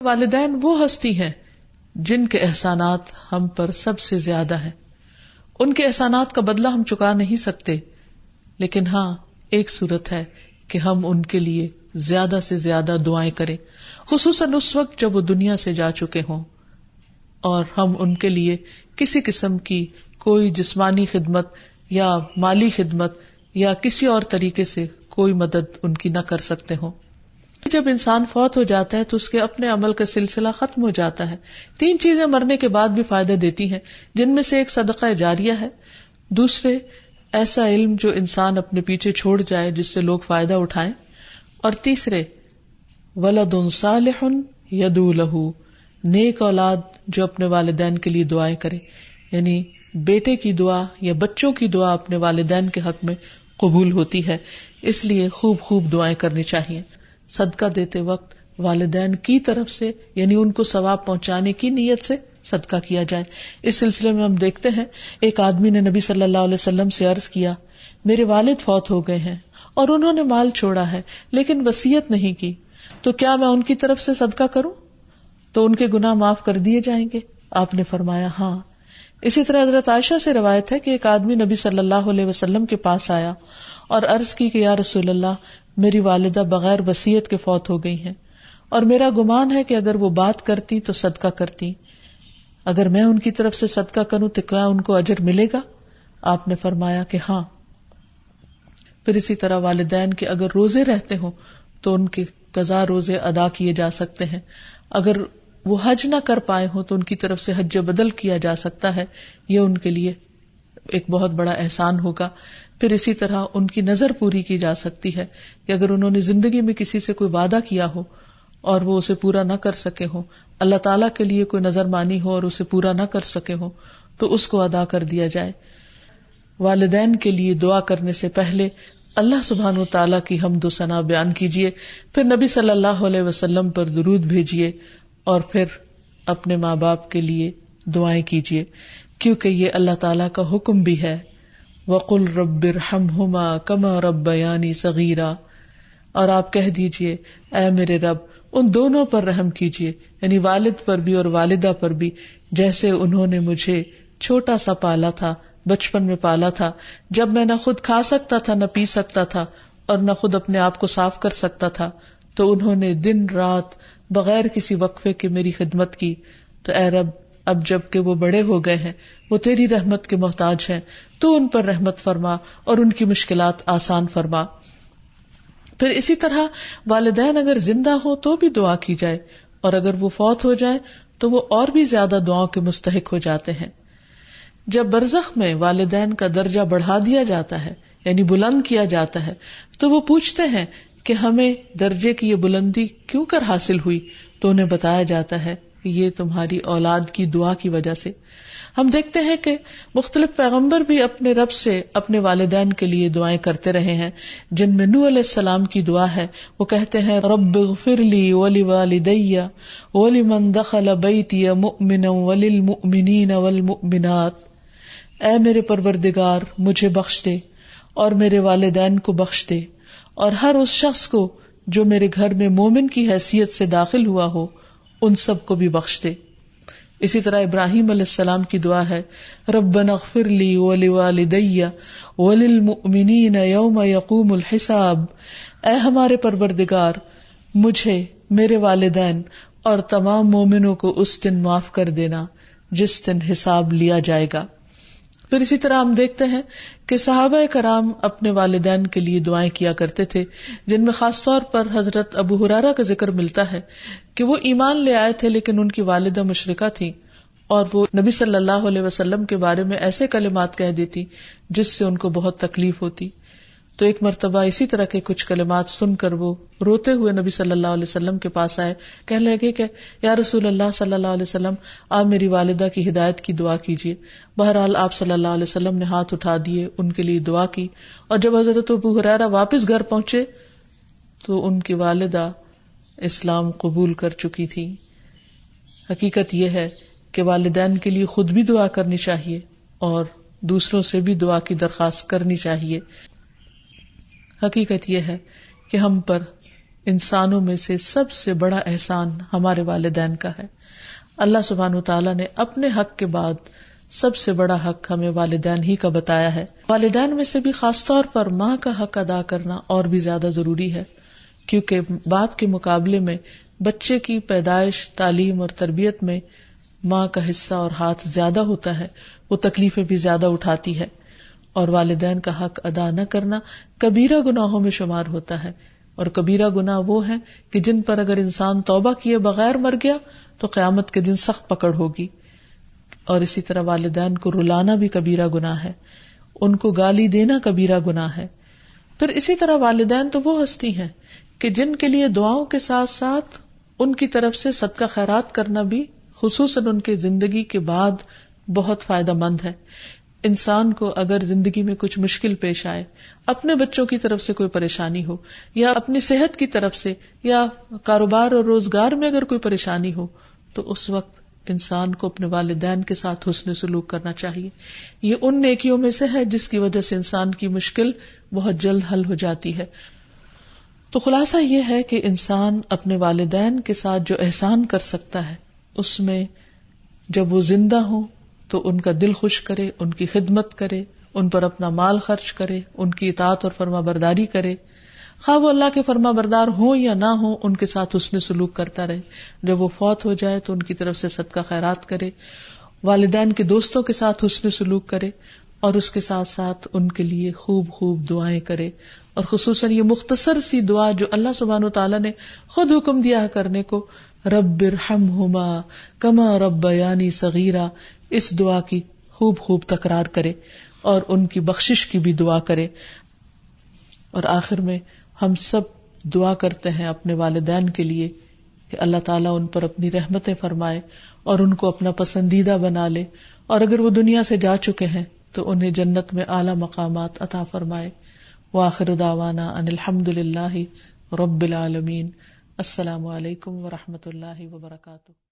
والدین وہ ہستی ہیں جن کے احسانات ہم پر سب سے زیادہ ہیں. ان کے احسانات کا بدلہ ہم چکا نہیں سکتے، لیکن ہاں ایک صورت ہے کہ ہم ان کے لیے زیادہ سے زیادہ دعائیں کریں، خصوصاً اس وقت جب وہ دنیا سے جا چکے ہوں، اور ہم ان کے لیے کسی قسم کی کوئی جسمانی خدمت یا مالی خدمت یا کسی اور طریقے سے کوئی مدد ان کی نہ کر سکتے ہوں. جب انسان فوت ہو جاتا ہے تو اس کے اپنے عمل کا سلسلہ ختم ہو جاتا ہے. 3 چیزیں مرنے کے بعد بھی فائدہ دیتی ہیں، جن میں سے ایک صدقہ جاریہ ہے، دوسرے ایسا علم جو انسان اپنے پیچھے چھوڑ جائے جس سے لوگ فائدہ اٹھائیں، اور تیسرے ولد صالح یدعو لہ، نیک اولاد جو اپنے والدین کے لیے دعائیں کرے. یعنی بیٹے کی دعا یا بچوں کی دعا اپنے والدین کے حق میں قبول ہوتی ہے، اس لیے خوب خوب دعائیں کرنی چاہیے. صدقہ دیتے وقت والدین کی طرف سے یعنی ان کو ثواب پہنچانے کی نیت سے صدقہ کیا جائے. اس سلسلے میں ہم دیکھتے ہیں ایک آدمی نے نبی صلی اللہ علیہ وسلم سے عرض کیا، میرے والد فوت ہو گئے ہیں اور انہوں نے مال چھوڑا ہے لیکن وصیت نہیں کی، تو کیا میں ان کی طرف سے صدقہ کروں تو ان کے گناہ معاف کر دیے جائیں گے؟ آپ نے فرمایا ہاں. اسی طرح حضرت عائشہ سے روایت ہے کہ ایک آدمی نبی صلی اللہ علیہ وسلم کے پاس آیا اور عرض کی کہ یا رسول اللہ، میری والدہ بغیر وصیت کے فوت ہو گئی ہیں اور میرا گمان ہے کہ اگر وہ بات کرتی تو صدقہ کرتی، اگر میں ان کی طرف سے صدقہ کروں تو کیا ان کو اجر ملے گا؟ آپ نے فرمایا کہ ہاں. پھر اسی طرح والدین کے اگر روزے رہتے ہوں تو ان کے قضا روزے ادا کیے جا سکتے ہیں. اگر وہ حج نہ کر پائے ہوں تو ان کی طرف سے حج بدل کیا جا سکتا ہے، یہ ان کے لیے ایک بہت بڑا احسان ہوگا. پھر اسی طرح ان کی نظر پوری کی جا سکتی ہے کہ اگر انہوں نے زندگی میں کسی سے کوئی وعدہ کیا ہو اور وہ اسے پورا نہ کر سکے ہو، اللہ تعالیٰ کے لیے کوئی نظر مانی ہو اور اسے پورا نہ کر سکے ہو تو اس کو ادا کر دیا جائے. والدین کے لیے دعا کرنے سے پہلے اللہ سبحانہ وتعالیٰ کی حمد و ثنا بیان کیجیے، پھر نبی صلی اللہ علیہ وسلم پر درود بھیجیے اور پھر اپنے ماں باپ کے لیے دعائیں کیجیے، کیونکہ یہ اللہ تعالیٰ کا حکم بھی ہے، وَقُلْ رَبِّ ارْحَمْهُمَا كَمَا رَبَّيَانِي صَغِيرًا، اور آپ کہہ دیجئے اے میرے رب ان دونوں پر رحم کیجیے، یعنی والد پر بھی اور والدہ پر بھی، جیسے انہوں نے مجھے چھوٹا سا پالا تھا، بچپن میں پالا تھا، جب میں نہ خود کھا سکتا تھا، نہ پی سکتا تھا اور نہ خود اپنے آپ کو صاف کر سکتا تھا، تو انہوں نے دن رات بغیر کسی وقفے کے میری خدمت کی. تو اے رب اب جب کہ وہ بڑے ہو گئے ہیں، وہ تیری رحمت کے محتاج ہیں، تو ان پر رحمت فرما اور ان کی مشکلات آسان فرما. پھر اسی طرح والدین اگر زندہ ہو تو بھی دعا کی جائے، اور اگر وہ فوت ہو جائے تو وہ اور بھی زیادہ دعاؤں کے مستحق ہو جاتے ہیں. جب برزخ میں والدین کا درجہ بڑھا دیا جاتا ہے یعنی بلند کیا جاتا ہے تو وہ پوچھتے ہیں کہ ہمیں درجے کی یہ بلندی کیوں کر حاصل ہوئی، تو انہیں بتایا جاتا ہے کہ یہ تمہاری اولاد کی دعا کی وجہ سے. ہم دیکھتے ہیں کہ مختلف پیغمبر بھی اپنے رب سے اپنے والدین کے لیے دعائیں کرتے رہے ہیں، جن میں نوح علیہ السلام کی دعا ہے. وہ کہتے ہیں رب اغفر لی ولوالدی ولمن دخل بیتی مؤمنا وللمؤمنین والمؤمنات، اے میرے پروردگار مجھے بخش دے اور میرے والدین کو بخش دے اور ہر اس شخص کو جو میرے گھر میں مومن کی حیثیت سے داخل ہوا ہو ان سب کو بھی بخش دے. اسی طرح ابراہیم علیہ السلام کی دعا ہے ربنا اغفر لی ولوالدی وللمؤمنین یوم یقوم الحساب، اے ہمارے پروردگار مجھے، میرے والدین اور تمام مومنوں کو اس دن معاف کر دینا جس دن حساب لیا جائے گا. پھر اسی طرح ہم دیکھتے ہیں کہ صحابہ کرام اپنے والدین کے لیے دعائیں کیا کرتے تھے، جن میں خاص طور پر حضرت ابو ہریرہ کا ذکر ملتا ہے کہ وہ ایمان لے آئے تھے لیکن ان کی والدہ مشرکہ تھی اور وہ نبی صلی اللہ علیہ وسلم کے بارے میں ایسے کلمات کہہ دیتی جس سے ان کو بہت تکلیف ہوتی. تو ایک مرتبہ اسی طرح کے کچھ کلمات سن کر وہ روتے ہوئے نبی صلی اللہ علیہ وسلم کے پاس آئے، کہنے لگے کہ یا رسول اللہ صلی اللہ علیہ وسلم آپ میری والدہ کی ہدایت کی دعا کیجیے. بہرحال آپ صلی اللہ علیہ وسلم نے ہاتھ اٹھا دیے، ان کے لیے دعا کی، اور جب حضرت ابو ہریرہ واپس گھر پہنچے تو ان کی والدہ اسلام قبول کر چکی تھی. حقیقت یہ ہے کہ والدین کے لیے خود بھی دعا کرنی چاہیے اور دوسروں سے بھی دعا کی درخواست کرنی چاہیے. حقیقت یہ ہے کہ ہم پر انسانوں میں سے سب سے بڑا احسان ہمارے والدین کا ہے. اللہ سبحانہ وتعالی نے اپنے حق کے بعد سب سے بڑا حق ہمیں والدین ہی کا بتایا ہے. والدین میں سے بھی خاص طور پر ماں کا حق ادا کرنا اور بھی زیادہ ضروری ہے، کیونکہ باپ کے مقابلے میں بچے کی پیدائش، تعلیم اور تربیت میں ماں کا حصہ اور ہاتھ زیادہ ہوتا ہے، وہ تکلیفیں بھی زیادہ اٹھاتی ہے، اور والدین کا حق ادا نہ کرنا کبیرہ گناہوں میں شمار ہوتا ہے. اور کبیرہ گناہ وہ ہیں کہ جن پر اگر انسان توبہ کیے بغیر مر گیا تو قیامت کے دن سخت پکڑ ہوگی. اور اسی طرح والدین کو رلانا بھی کبیرہ گناہ ہے، ان کو گالی دینا کبیرہ گناہ ہے. پھر اسی طرح والدین تو وہ ہستی ہیں کہ جن کے لیے دعاؤں کے ساتھ ساتھ ان کی طرف سے صدقہ خیرات کرنا بھی خصوصاً ان کے زندگی کے بعد بہت فائدہ مند ہے. انسان کو اگر زندگی میں کچھ مشکل پیش آئے، اپنے بچوں کی طرف سے کوئی پریشانی ہو، یا اپنی صحت کی طرف سے، یا کاروبار اور روزگار میں اگر کوئی پریشانی ہو، تو اس وقت انسان کو اپنے والدین کے ساتھ حسن سلوک کرنا چاہیے. یہ ان نیکیوں میں سے ہے جس کی وجہ سے انسان کی مشکل بہت جلد حل ہو جاتی ہے. تو خلاصہ یہ ہے کہ انسان اپنے والدین کے ساتھ جو احسان کر سکتا ہے، اس میں جب وہ زندہ ہوں تو ان کا دل خوش کرے، ان کی خدمت کرے، ان پر اپنا مال خرچ کرے، ان کی اطاعت اور فرما برداری کرے، خواہ وہ اللہ کے فرما بردار ہوں یا نہ ہوں، ان کے ساتھ حسن سلوک کرتا رہے. جب وہ فوت ہو جائے تو ان کی طرف سے صدقہ خیرات کرے، والدین کے دوستوں کے ساتھ حسن سلوک کرے، اور اس کے ساتھ ساتھ ان کے لیے خوب خوب دعائیں کرے. اور خصوصاً یہ مختصر سی دعا جو اللہ سبحانہ وتعالی نے خود حکم دیا ہے کرنے کو، رب ارحمہما کما ربیانی صغیرا، اس دعا کی خوب خوب تکرار کرے اور ان کی بخشش کی بھی دعا کرے. اور آخر میں ہم سب دعا کرتے ہیں اپنے والدین کے لیے کہ اللہ تعالیٰ ان پر اپنی رحمتیں فرمائے اور ان کو اپنا پسندیدہ بنا لے، اور اگر وہ دنیا سے جا چکے ہیں تو انہیں جنت میں اعلیٰ مقامات عطا فرمائے. وآخر دعوانا ان الحمد للہ رب العالمین. السلام علیکم ورحمۃ اللہ وبرکاتہ.